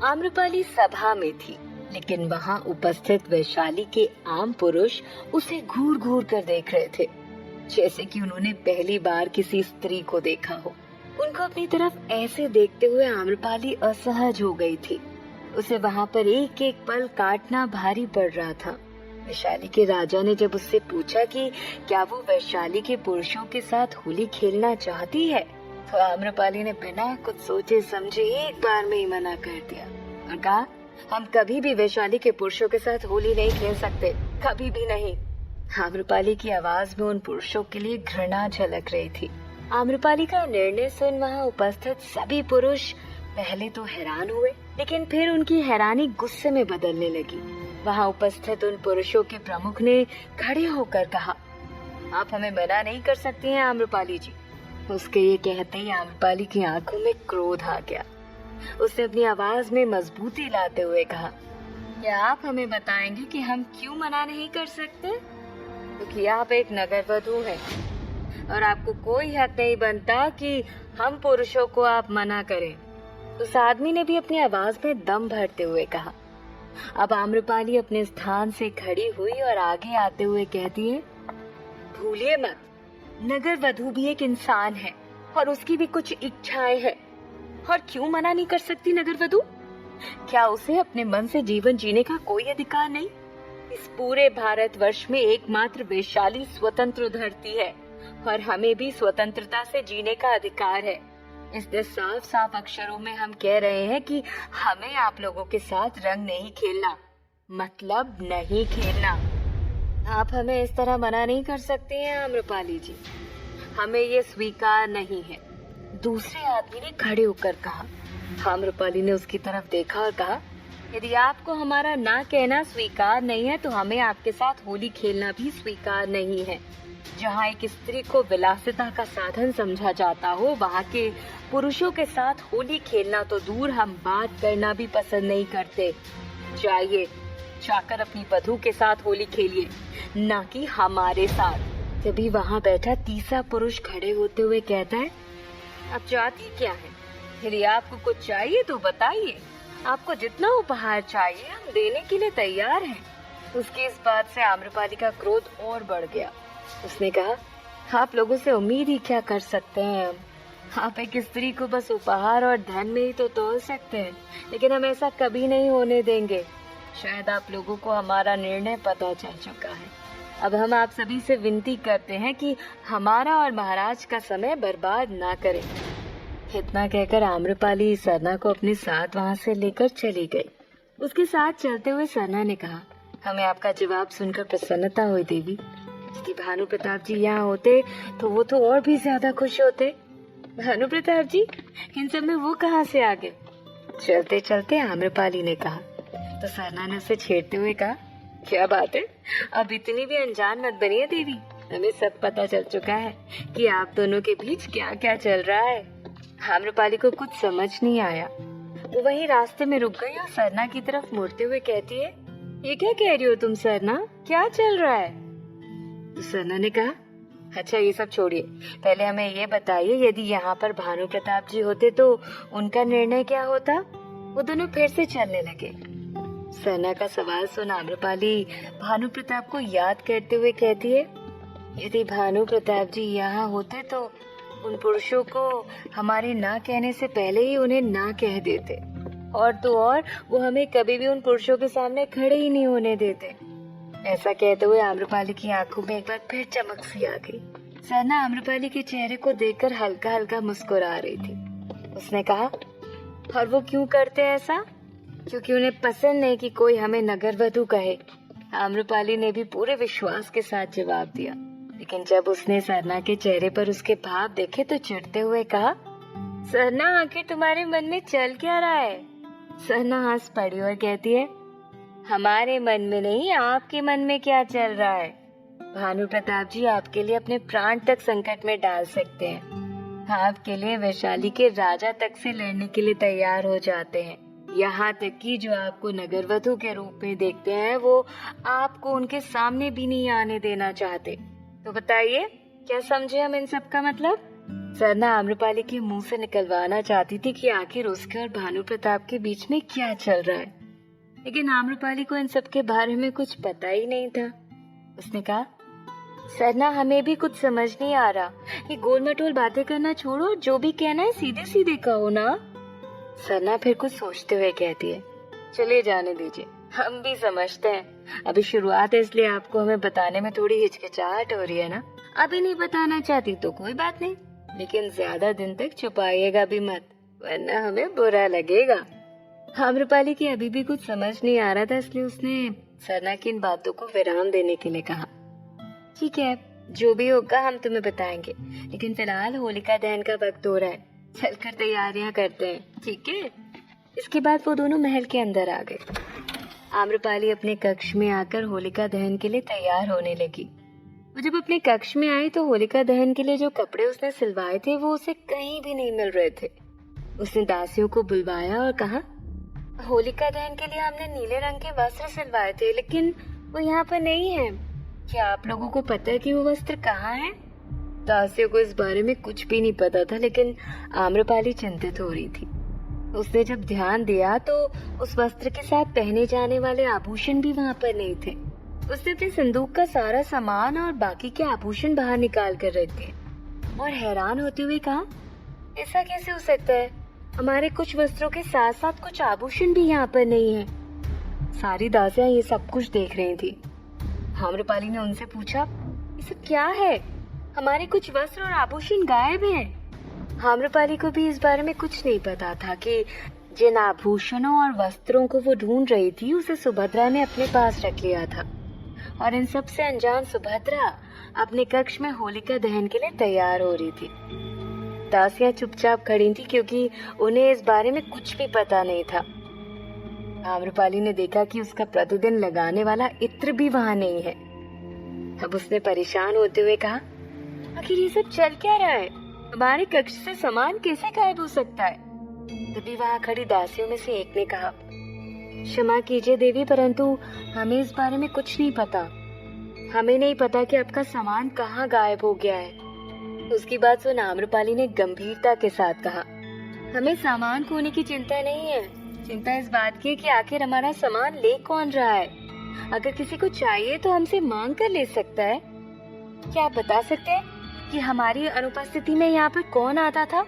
आम्रपाली सभा में थी, लेकिन वहाँ उपस्थित वैशाली के आम पुरुष उसे घूर घूर कर देख रहे थे, जैसे कि उन्होंने पहली बार किसी स्त्री को देखा हो। उनको अपनी तरफ ऐसे देखते हुए आम्रपाली असहज हो गई थी। उसे वहाँ पर एक एक पल काटना भारी पड़ रहा था। वैशाली के राजा ने जब उससे पूछा कि क्या वो वैशाली के पुरुषों के साथ होली खेलना चाहती है, तो आम्रपाली ने बिना कुछ सोचे समझे एक बार में ही मना कर दिया और कहा, हम कभी भी वैशाली के पुरुषों के साथ होली नहीं खेल सकते, कभी भी नहीं। आम्रपाली की आवाज में उन पुरुषों के लिए घृणा झलक रही थी। आम्रपाली का निर्णय सुन वहाँ उपस्थित सभी पुरुष पहले तो हैरान हुए, लेकिन फिर उनकी हैरानी गुस्से में बदलने लगी। वहाँ उपस्थित उन पुरुषों के प्रमुख ने खड़े होकर कहा, आप हमें मना नहीं कर सकती हैं आम्रपाली जी। उसके ये कहते ही आम्रपाली की आंखों में क्रोध आ गया। उसने अपनी आवाज में मजबूती लाते हुए कहा, क्या आप हमें बताएंगे कि हम क्यों मना नहीं कर सकते? क्योंकि आप एक नगरवधू हैं और आपको कोई हक नहीं बनता कि हम पुरुषों को आप मना करें। उस आदमी ने भी अपनी आवाज में दम भरते हुए कहा। अब आम्रपाली अपने स्थान से खड़ी हुई और आगे आते हुए कहती है, भूलिए मत, नगरवधू भी एक इंसान है और उसकी भी कुछ इच्छाएं हैं। और क्यों मना नहीं कर सकती नगरवधू? क्या उसे अपने मन से जीवन जीने का कोई अधिकार नहीं? इस पूरे भारतवर्ष में एकमात्र वैशाली स्वतंत्र धरती है और हमें भी स्वतंत्रता से जीने का अधिकार है। इसलिए साफ साफ अक्षरों में हम कह रहे हैं कि हमें आप लोगों के साथ रंग नहीं खेलना, मतलब नहीं खेलना। आप हमें इस तरह मना नहीं कर सकते हैं आम्रपाली जी, हमें ये स्वीकार नहीं है। दूसरे आदमी ने खड़े होकर कहा। आम्रपाली ने उसकी तरफ देखा और कहा, यदि आपको हमारा ना कहना स्वीकार नहीं है तो हमें आपके साथ होली खेलना भी स्वीकार नहीं है। जहाँ एक स्त्री को विलासिता का साधन समझा जाता हो, वहाँ के पुरुषों के साथ होली खेलना तो दूर, हम बात करना भी पसंद नहीं करते। जाइए, जाकर अपनी वधू के साथ होली खेलिए, ना कि हमारे साथ। तभी वहाँ बैठा तीसरा पुरुष खड़े होते हुए कहता है, आप चाहती क्या है? यदि आपको कुछ चाहिए तो बताइए, आपको जितना उपहार चाहिए हम देने के लिए तैयार हैं। उसकी इस बात से आम्रपाली का क्रोध और बढ़ गया। उसने कहा, आप लोगों से उम्मीद ही क्या कर सकते हैं हम? आप एक स्त्री को बस उपहार और धन में ही तो तोल सकते हैं, लेकिन हम ऐसा कभी नहीं होने देंगे। शायद आप लोगों को हमारा निर्णय पता चल चुका है। अब हम आप सभी से विनती करते हैं कि हमारा और महाराज का समय बर्बाद ना करें। इतना कहकर आम्रपाली सरना को अपने साथ वहाँ से लेकर चली गई। उसके साथ चलते हुए सरना ने कहा, हमें आपका जवाब सुनकर प्रसन्नता हुई देवी। यदि भानु प्रताप जी यहाँ होते तो वो तो और भी ज्यादा खुश होते। भानु प्रताप जी, इन सब में वो कहाँ से आ गए? चलते चलते आम्रपाली ने कहा। तो सरना ने उसे छेड़ते हुए कहा, क्या बात है, अब इतनी भी अनजान मत बनिए देवी। हमें सब पता चल चुका है कि आप दोनों के बीच क्या क्या चल रहा है। आम्रपाली को कुछ समझ नहीं आया। वो वहीं रास्ते में रुक गई और सरना की तरफ मुड़ते हुए कहती है, ये क्या कह रही हो तुम सरना, क्या चल रहा है? तो सरना ने कहा, अच्छा ये सब छोड़िए, पहले हमें ये बताइए, यदि यहाँ पर भानु प्रताप जी होते तो उनका निर्णय क्या होता? वो दोनों फिर से चलने लगे। सरना का सवाल सुन आम्रपाली भानु प्रताप को याद करते हुए कहती है, यदि भानु प्रताप जी यहाँ होते तो उन पुरुषों को हमारे ना कहने से पहले ही उन्हें ना कह देते, और तो और वो हमें कभी भी उन पुरुषों के सामने खड़े ही नहीं होने देते। ऐसा कहते हुए आम्रपाली की आंखों में एक बार फिर चमक सी आ गई। सरना आम्रपाली के चेहरे को देखकर हल्का हल्का मुस्कुरा रही थी। उसने कहा, और वो क्यों करते हैं ऐसा? क्योंकि उन्हें पसंद नहीं कि कोई हमें नगरवधू कहे। आम्रपाली ने भी पूरे विश्वास के साथ जवाब दिया, लेकिन जब उसने सरना के चेहरे पर उसके भाव देखे तो चिढ़ते हुए कहा, सरना आखिर तुम्हारे मन में चल क्या रहा है? सरना हंस पड़ी और कहती है, हमारे मन में नहीं, आपके मन में क्या चल रहा है? भानु प्रताप जी आपके लिए अपने प्राण तक संकट में डाल सकते हैं। आपके लिए वैशाली के राजा तक से लड़ने के लिए तैयार हो जाते हैं। यहाँ तक कि जो आपको नगरवधू के रूप में देखते हैं वो आपको उनके सामने भी नहीं आने देना चाहते। तो बताइए, क्या समझे हम इन सब का मतलब? सरना आम्रपाली के मुंह से निकलवाना चाहती थी कि आखिर उसके और भानु प्रताप के बीच में क्या चल रहा है, लेकिन आम्रपाली को इन सब के बारे में कुछ पता ही नहीं था। उसने कहा, सरना हमें भी कुछ समझ नहीं आ रहा, ये गोल मटोल बातें करना छोड़ो, जो भी कहना है सीधे सीधे कहो ना। सरना फिर कुछ सोचते हुए कहती है, चलिए जाने दीजिए, हम भी समझते हैं, अभी शुरुआत है इसलिए आपको हमें बताने में थोड़ी हिचकिचाहट हो रही है ना। अभी नहीं बताना चाहती तो कोई बात नहीं, लेकिन ज्यादा दिन तक छुपाइएगा भी मत, वरना हमें बुरा लगेगा। आम्रपाली की अभी भी कुछ समझ नहीं आ रहा था, इसलिए उसने सरना की इन बातों को विराम देने के लिए कहा, ठीक है, जो भी होगा हम तुम्हें बताएंगे, लेकिन फिलहाल होलिका दहन का वक्त हो रहा है, चलकर तैयारियां करते हैं, ठीक है। इसके बाद वो दोनों महल के अंदर आ गए। आम्रपाली अपने कक्ष में आकर होलिका दहन के लिए तैयार होने लगी। वो जब अपने कक्ष में आई तो होलिका दहन के लिए जो कपड़े उसने सिलवाए थे वो उसे कहीं भी नहीं मिल रहे थे। उसने दासियों को बुलवाया और कहा, होलिका दहन के लिए हमने नीले रंग के वस्त्र सिलवाए थे, लेकिन वो यहाँ पर नहीं है। क्या आप लोगों को पता है कि वो वस्त्र कहाँ है? दासियों को इस बारे में कुछ भी नहीं पता था, लेकिन आम्रपाली चिंतित हो रही थी। उसने जब ध्यान दिया तो उस वस्त्र के साथ पहने जाने वाले आभूषण भी वहाँ पर नहीं थे। उसने अपने संदूक का सारा सामान और बाकी के आभूषण बाहर निकाल कर रख दिए और हैरान होते हुए कहा, ऐसा कैसे हो सकता है? हमारे कुछ वस्त्रों के साथ साथ कुछ आभूषण भी यहाँ पर नहीं है। सारी दासियां ये सब कुछ देख रही थी। आम्रपाली ने उनसे पूछा, ये सब क्या है? हमारे कुछ वस्त्र और आभूषण गायब हैं। आम्रपाली को भी इस बारे में कुछ नहीं पता था कि जिन आभूषणों और वस्त्रों को वो ढूंढ रही थी उसे सुभद्रा ने अपने पास रख लिया था, और इन सब से अनजान सुभद्रा अपने कक्ष में होलिका दहन के लिए तैयार हो रही थी। दासियां चुपचाप खड़ी थी क्योंकि उन्हें इस बारे में कुछ भी पता नहीं था। आम्रपाली ने देखा कि उसका प्रतिदिन लगाने वाला इत्र भी वहाँ नहीं है। अब उसने परेशान होते हुए कहा, आखिर ये सब चल क्या रहा है? हमारे कक्ष से सामान कैसे गायब हो सकता है? तभी वहाँ खड़ी दासियों में से एक ने कहा, क्षमा कीजिए देवी, परंतु हमें इस बारे में कुछ नहीं पता। हमें नहीं पता कि आपका सामान कहाँ गायब हो गया है। उसकी बात सुन आम्रपाली ने गंभीरता के साथ कहा, हमें सामान खोने की चिंता नहीं है, चिंता इस बात की कि आखिर हमारा सामान ले कौन रहा है। अगर किसी को चाहिए तो हमसे मांग कर ले सकता है। क्या आप बता सकते हैं कि हमारी अनुपस्थिति में यहाँ पर कौन आता था?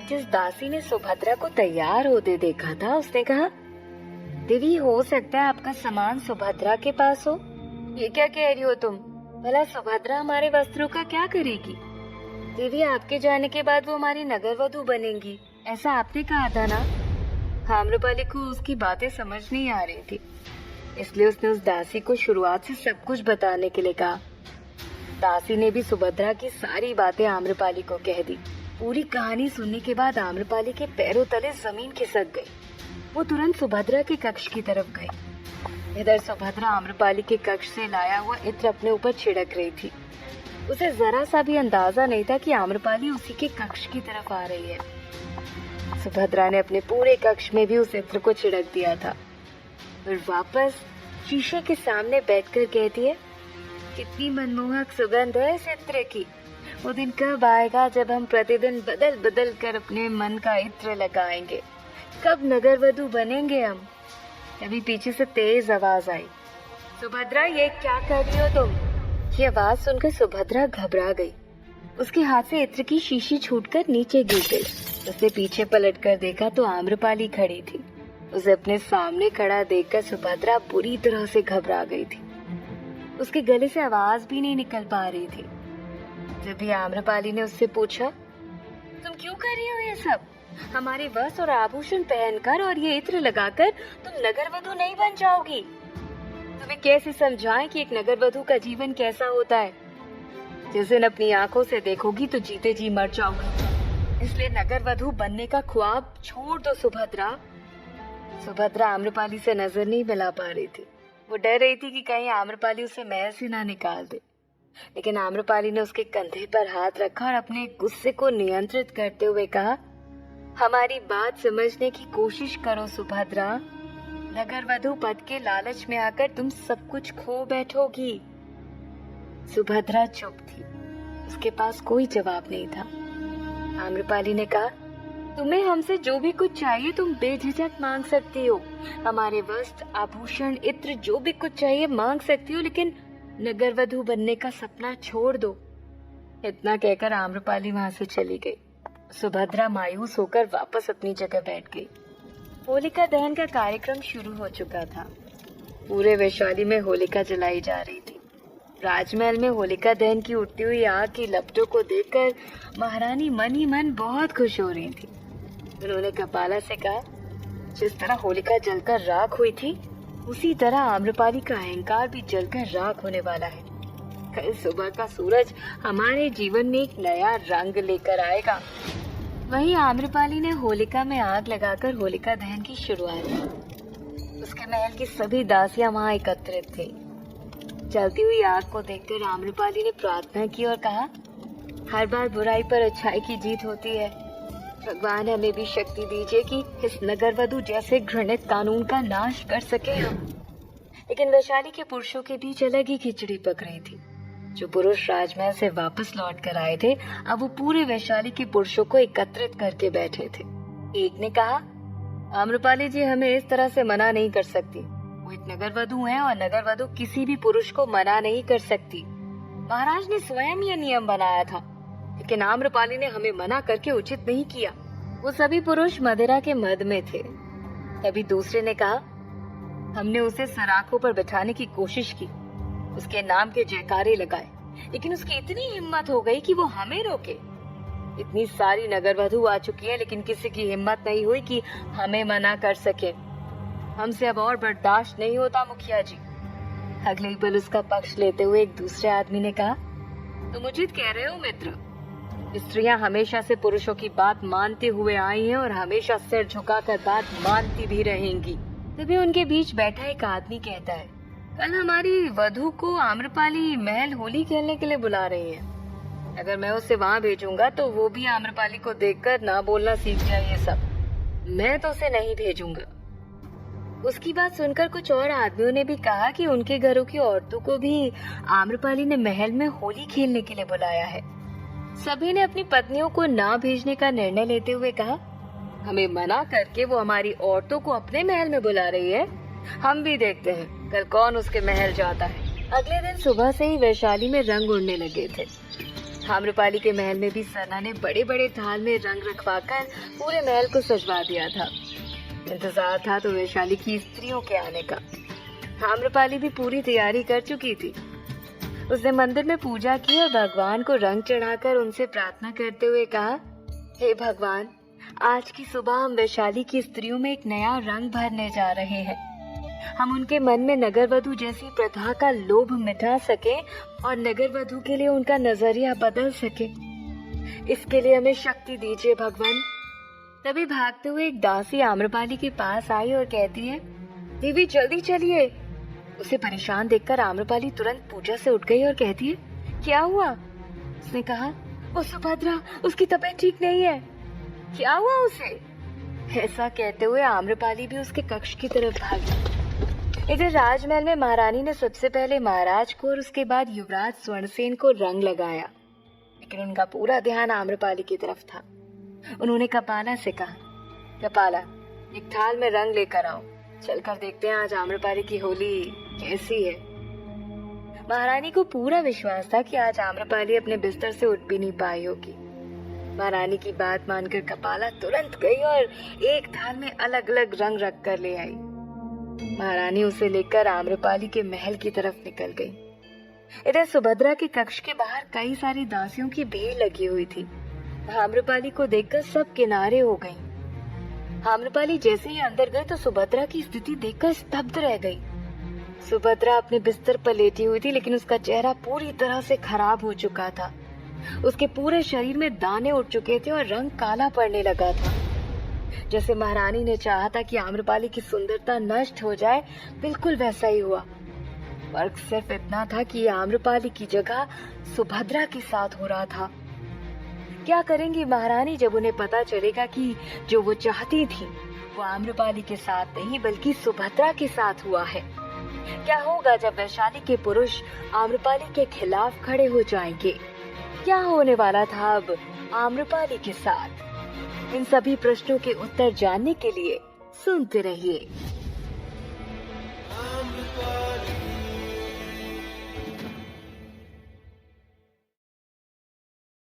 जिस दासी ने सुभद्रा को तैयार होते देखा था उसने कहा, देवी, हो सकता है आपका सामान सुभद्रा के पास हो। ये क्या कह रही हो तुम? भला सुभद्रा हमारे वस्त्रों का क्या करेगी? देवी, आपके जाने के बाद वो हमारी नगर वधू बनेंगी, ऐसा आपने कहा था ना। आम्रपाली को उसकी बातें समझ नहीं आ रही थी, इसलिए उसने उस दासी को शुरुआत से सब कुछ बताने के लिए कहा। दासी ने भी सुभद्रा की सारी बातें आम्रपाली को कह दी। पूरी कहानी सुनने के बाद आम्रपाली के पैरों तले जमीन खिसक गई। वो तुरंत सुभद्रा के कक्ष की तरफ गई। इधर सुभद्रा आम्रपाली के कक्ष से लाया हुआ इत्र अपने ऊपर छिड़क रही थी। उसे जरा सा भी अंदाजा नहीं था कि आम्रपाली उसी के कक्ष की तरफ आ रही है। सुभद्रा ने अपने पूरे कक्ष में भी उस इत्र को छिड़क दिया था। फिर वापस शीशे के सामने बैठकर कहती है, कितनी मनमोहक सुगंध है इस इत्र की। वो दिन कब आएगा जब हम प्रतिदिन बदल बदल कर अपने मन का इत्र लगाएंगे? कब नगर वधू बनेंगे हम? तभी पीछे से तेज आवाज आई, सुभद्रा, ये क्या कर रही हो तुम? ये आवाज सुनकर सुभद्रा घबरा गई। उसके हाथ से इत्र की शीशी छूटकर नीचे गिर गई। उसने पीछे पलटकर देखा तो आम्रपाली खड़ी थी। उसे अपने सामने खड़ा देखकर सुभद्रा बुरी तरह से घबरा गई थी। उसके गले से आवाज भी नहीं निकल पा रही थी। तभी आम्रपाली ने उससे पूछा, तुम क्यों कर रही हो ये सब? हमारे वस्त्र और आभूषण पहनकर और ये इत्र लगाकर तुम नगर वधू नहीं बन जाओगी। तुम्हें कैसे समझाएं कि एक नगर वधू का जीवन कैसा होता है? जिस दिन अपनी आंखों से देखोगी तो जीते जी मर जाओगी। इसलिए नगर वधू बनने का ख्वाब छोड़ दो सुभद्रा। सुभद्रा आम्रपाली से नजर नहीं मिला पा रही थी। वो डर रही थी कि कहीं आम्रपाली उसे महल से ना निकाल दे, लेकिन आम्रपाली ने उसके कंधे पर हाथ रखा और अपने गुस्से को नियंत्रित करते हुए कहा, हमारी बात समझने की कोशिश करो सुभद्रा। नगर वधू पद के लालच में आकर तुम सब कुछ खो बैठोगी। सुभद्रा चुप थी। उसके पास कोई जवाब नहीं था। आम्रपाली ने कहा, तुम्हें हमसे जो भी कुछ चाहिए तुम बेझिझक मांग सकती हो। हमारे वस्त्र, आभूषण, इत्र जो भी कुछ चाहिए मांग सकती हो, लेकिन नगरवधु बनने का सपना छोड़ दो। इतना कहकर आम्रपाली वहां से चली गई। सुभद्रा मायूस होकर वापस अपनी जगह बैठ गई। होलिका दहन का कार्यक्रम शुरू हो चुका था। पूरे वैशाली में होलिका जलाई जा रही थी। राजमहल में होलिका दहन की उठती हुई आग की लपटों को देखकर महारानी मन ही मन बहुत खुश हो रही थी। उन्होंने कपाला से कहा, जिस तरह होलिका जलकर राख हुई थी, उसी तरह आम्रपाली का अहंकार भी जलकर राख होने वाला है। कल सुबह का सूरज हमारे जीवन में एक नया रंग लेकर आएगा। वहीं आम्रपाली ने होलिका में आग लगाकर होलिका दहन की शुरुआत की। उसके महल की सभी दासियां वहां एकत्रित थी। जलती हुई आग को देखकर आम्रपाली ने प्रार्थना की और कहा, हर बार बुराई पर अच्छाई की जीत होती है। भगवान हमें भी शक्ति दीजिए कि इस नगरवधु जैसे घृणित कानून का नाश कर सके हम। लेकिन वैशाली के पुरुषों के बीच अलग ही खिचड़ी पक रही थी। जो पुरुष राजमहल से वापस लौट कर आए थे, अब वो पूरे वैशाली के पुरुषों को एकत्रित करके बैठे थे। एक ने कहा, आम्रपाली जी हमें इस तरह से मना नहीं कर सकती। वो एक नगरवधु है और नगरवधु किसी भी पुरुष को मना नहीं कर सकती। महाराज ने स्वयं यह नियम बनाया था, लेकिन आम्रपाली ने हमें मना करके उचित नहीं किया। वो सभी पुरुष मदिरा के मद में थे। तभी दूसरे ने कहा, हमने उसे सराखों पर बिठाने की कोशिश की, उसके नाम के जयकारे लगाए, लेकिन उसकी इतनी हिम्मत हो गई कि वो हमें रोके। इतनी सारी नगरवधु आ चुकी है, लेकिन किसी की हिम्मत नहीं हुई कि हमें मना कर सके। हमसे अब और बर्दाश्त नहीं होता मुखिया जी। अगले ही पल उसका पक्ष लेते हुए एक दूसरे आदमी ने कहा, तुम उचित कह रहे हो मित्र। स्त्रियां हमेशा से पुरुषों की बात मानते हुए आई हैं और हमेशा सिर झुकाकर बात मानती भी रहेंगी। तभी उनके बीच बैठा एक आदमी कहता है, कल हमारी वधु को आम्रपाली महल होली खेलने के लिए बुला रही है। अगर मैं उसे वहाँ भेजूंगा तो वो भी आम्रपाली को देखकर ना बोलना सीख जाए। ये सब मैं तो उसे नहीं भेजूंगा। उसकी बात सुनकर कुछ और आदमियों ने भी कहा कि उनके घरों की औरतों को भी आम्रपाली ने महल में होली खेलने के लिए बुलाया है। सभी ने अपनी पत्नियों को ना भेजने का निर्णय लेते हुए कहा, हमें मना करके वो हमारी औरतों को अपने महल में बुला रही है। हम भी देखते हैं कल कौन उसके महल जाता है। अगले दिन सुबह से ही वैशाली में रंग उड़ने लगे थे। आम्रपाली के महल में भी सरना ने बड़े बड़े थाल में रंग रखवाकर पूरे महल को सजवा दिया था। इंतजार था तो वैशाली की स्त्रियों के आने का। आम्रपाली भी पूरी तैयारी कर चुकी थी। उसने मंदिर में पूजा की और भगवान को रंग चढ़ाकर उनसे प्रार्थना करते हुए कहा, हे भगवान, आज की सुबह हम वैशाली की स्त्रियों में एक नया रंग भरने जा रहे हैं। हम उनके मन में नगरवधु जैसी प्रथा का लोभ मिटा सके और नगरवधु के लिए उनका नजरिया बदल सके। इसके लिए हमें शक्ति दीजिए भगवान। तभी भागते हुए एक दासी आम्रपाली के पास आई और कहती है, देवी जल्दी चलिए। उसे परेशान देखकर आम्रपाली तुरंत पूजा से उठ गई और कहती है, क्या हुआ? उसने कहा, वो सुभद्रा, उसकी तबीयत ठीक नहीं है। क्या हुआ उसे? ऐसा कहते हुए आम्रपाली भी उसके कक्ष की तरफ भागी। इधर राजमहल में महारानी ने सबसे पहले महाराज को और उसके बाद युवराज स्वर्णसेन को रंग लगाया, लेकिन उनका पूरा ध्यान आम्रपाली की तरफ था। उन्होंने कपाला से कहा, कपाला, एक थाल में रंग लेकर आओ, चलकर देखते हैं आज आम्रपाली की होली कैसी है। महारानी को पूरा विश्वास था कि आज आम्रपाली अपने बिस्तर से उठ भी नहीं पाई होगी। महारानी की बात मानकर कपाला तुरंत गई और एक थाल में अलग अलग रंग रख कर ले आई। महारानी उसे लेकर आम्रपाली के महल की तरफ निकल गई। इधर सुभद्रा के कक्ष के बाहर कई सारी दासियों की भीड़ लगी हुई थी। आम्रपाली को देखकर सब किनारे हो गईं। आम्रपाली जैसे ही अंदर गई तो सुभद्रा की स्थिति देखकर स्तब्ध रह गई। सुभद्रा अपने बिस्तर पर लेटी हुई थी, लेकिन उसका चेहरा पूरी तरह से खराब हो चुका था। उसके पूरे शरीर में दाने उठ चुके थे और रंग काला पड़ने लगा था। जैसे महारानी ने चाहा था कि आम्रपाली की सुंदरता नष्ट हो जाए, बिल्कुल वैसा ही हुआ। फर्क सिर्फ इतना था कि आम्रपाली की जगह सुभद्रा के साथ हो रहा था। क्या करेंगी महारानी जब उन्हें पता चलेगा कि जो वो चाहती थी वो आम्रपाली के साथ नहीं बल्कि सुभद्रा के साथ हुआ है? क्या होगा जब वैशाली के पुरुष आम्रपाली के खिलाफ खड़े हो जाएंगे? क्या होने वाला था अब आम्रपाली के साथ। इन सभी प्रश्नों के उत्तर जानने के लिए सुनते रहिए